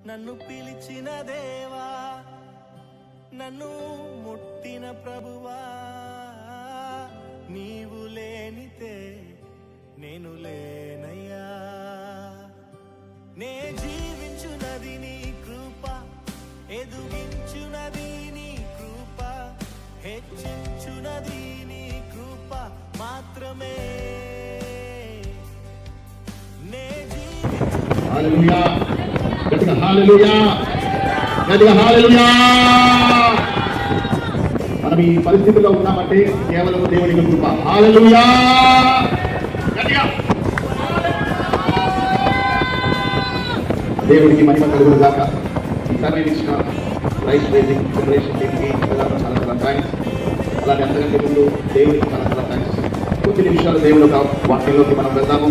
నన్ను పిలిచిన దేవా, నన్ను ముట్టిన ప్రభువా, నీవు లేనితే నేను లేనయ్యా. నే జీవించునది నీ కృప, ఎదుగించునది నీ కృప, హెచ్చించునది నీ కృప మాత్రమే. నే హల్లెలూయా, గట్టిగా హల్లెలూయా, గట్టిగా హల్లెలూయా. మనం ఈ పరిస్థితిలో ఉన్నామంటే కేవలం దేవుని కృప. హల్లెలూయా, గట్టిగా దేవుడికి మహిమ కలుగును గాక. ఈ సమయం ఇచ్చిన రైస్ రేజింగ్ సెలబ్రేషన్ టీమ్కి చాలా చాలా థ్యాంక్స్. అలాగే అంతకంటే ముందు దేవుడికి చాలా చాలా థ్యాంక్స్. కొద్ది నిమిషాలు దేవుడు వాక్యంలోకి మనం వెళ్దాము.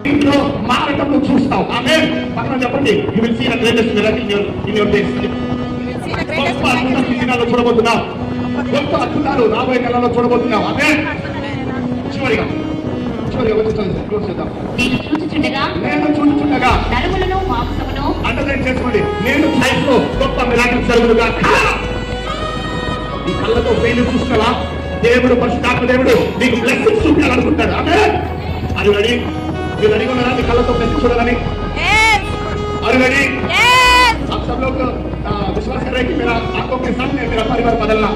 ఇంట్లో మారటం నువ్వు చూస్తావు. ఆమేన్. పక్కన చెప్పండి, you will see the greatest miracle in your days. గొప్ప అద్భుతాలు చూడబోతున్నావు. గొప్ప అద్భుతాలు రాబోయే కాలంలో చూడబోతున్నావు. ఆమేన్. చివరిగా క్లోజ్ చేద్దాం. నేను చూచుచుండగా నరములను మాంసమును అండర్లైన్ చేసుకోండి. నేను లైఫ్ లో గొప్ప మిరాకిల్స్ జరుగునుగా. ఈ కళ్ళతో పెయిన్ చూస్తావా? దేవుడు పరిశుద్ధాత్మ దేవుడు నీకు బ్లెస్సింగ్స్ చూపించాలనుకుంటాడు. Amen. Are you ready? You ready ఉన్నారా మీ కళ్ళతో బ్లెస్సింగ్ చూడాలని? Are you ready? आप सब लोग विश्वास कर रहे हैं कि मेरा आंखों के सामने मेरा परिवार बदलना,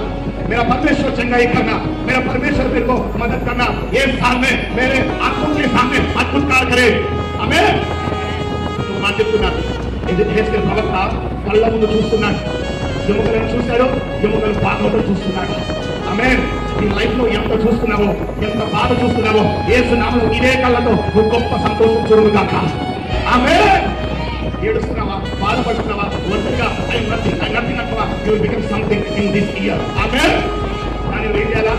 मेरा परमेश्वर चंगाई करना, मेरा परमेश्वर मेरे को मदद करना, ये साल में मेरे आंखों के सामने अद्भुत कार्य करे. आमेन. तो మాట చెప్తున్నాను. ఇది హెచ్కెల్ ప్రవక్త కళ్ళ ముందు చూస్తున్నాడు. ఎముకలను చూశాడు, ఎముకలు బాధతో చూస్తున్నాడు. ఆమేన్. నీ లైఫ్ లో ఎంత చూస్తున్నావో, ఎంత బాధ చూస్తున్నావో, యేసు నామములో ఇదే కళ్ళతో నువ్వు గొప్ప సంతోషం చూడును గాక. ఆమేన్. ఏడుస్తున్నావా, బాధపడుతున్నావా, ఒంటరిగా ఐ నథింగ్ అంటున్నావా, you will become something in this year. Amen. కానీ నువ్వు ఏం చేయాలా?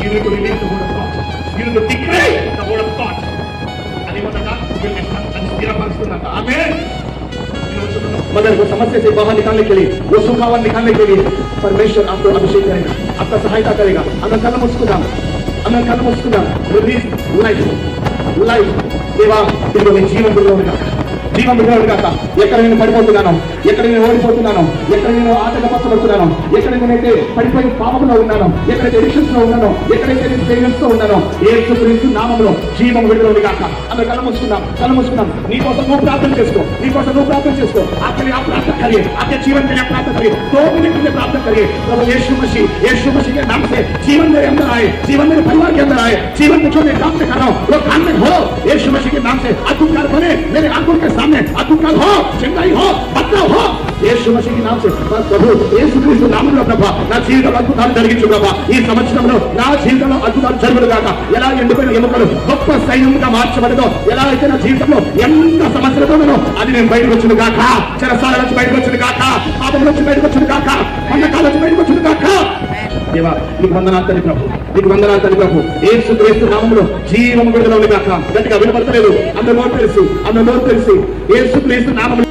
You need to release the word of God. You need to declare the word of God. అది మొదట అది స్థిరపరుస్తుందంట. ఆమేన్. मगर वो समस्या से बाहर निकालने के लिए, वो सुखावन निकालने के लिए परमेश्वर आपको अभिषेक करेगा, आपका सहायता करेगा. अगर कल मुस्कुराम रिलीज लाइफ देवा तेरे में जीवन बिल्डोगा, జీవం బిడ్డలుగాక. ఎక్కడ నేను పడిపోతున్నాను, ఎక్కడ నేను ఓడిపోతున్నాను, ఎక్కడ నేను ఆటంకపరచబడుతున్నాను, ఎక్కడ నేనైతే పడిపోయి పాపంలో ఉన్నాను, ఎక్కడైతే ఎడిక్షన్స్ లో ఉన్నానో, ఎక్కడైతే నేను ఫెయిల్యూర్స్ తో ఉన్నానో, యేసు నామములో జీవం బిడ్డలుగాక. అందరూ కళ్ళు మూసుకుందాం. నీ కోసం నువ్వు ప్రార్థన చేసుకో. ఆఖరి ఆ प्रार्थना करिए, आके जीवन के लिए प्रार्थना करिए. 2 मिनट के लिए प्रार्थना करिए. प्रभु यीशु मसीह के नाम से जीवन मेरे अंदर आए, जीवन मेरे परिवार के अंदर आए, जीवन में जो मैं काम से कर रहा हूँ वो काम में हो. यीशु मसीह के नाम से अद्भुत कार्य बने मेरे आंखों के सामने. अद्भुत कार्य हो, चंगाई हो, बदलाव हो. यीशु मसीह के नाम से प्रभु యేసు క్రీస్తు నామములో ప్రభా నా జీవితంలో అద్భుతాలు జరిగించు ప్రభా. ఈ సంవత్సరంలో నా జీవితంలో అద్భుతాలు జరుగును గాక. ఎలా ఎండిపోయిన ఎముకలు గొప్ప సైన్యంగా మార్చబడదో, ఎలా అయితే నా జీవితంలో ఎంత సమస్యలతో అది నేను బయటకు వచ్చును గాక. చెరసాల నుంచి బయటకు వచ్చును గాక, పాపం నుంచి బయటకు వచ్చును గాక, పండకాల నుంచి బయటకు వచ్చును గాక. దేవా నీకు వందనాలు తండ్రి ప్రభు. యేసు క్రీస్తు నామములో జీవము విడుదల గాక. గట్టిగా వినపడతలేదు. అందరూ నోరు తెలిసి యేసు క్రీస్తు నామములో